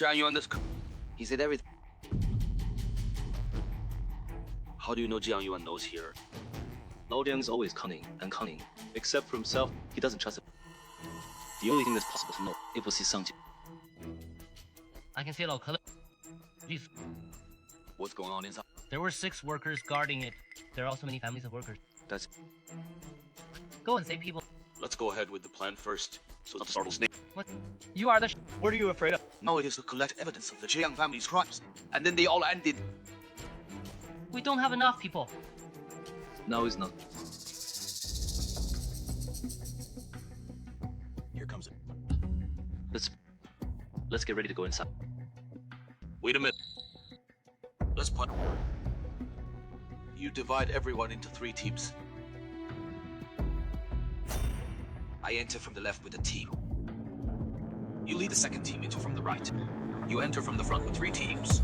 Zhang Yuan this. He said everything. How do you know Jiang Yuan knows here? Lao Diang is always cunning and cunning. Except for himself, he doesn't trust it. The only thing that's possible to know it was his son. I can see Lao Ke. What's going on inside? There were 6 workers guarding it. There are also many families of workers. That's. Go and save people. Let's go ahead with the plan first, so the startle snake. What? You are the. What are you afraid of? Now it is to collect evidence of the Jiang family's crimes, and then they all ended. We don't have enough people. Now is not. Here comes it. Let's get ready to go inside. Wait a minute. Let's put. You divide everyone into 3 teams. I enter from the left with a team. You lead the second team into from the right. You enter from the front with 3 teams.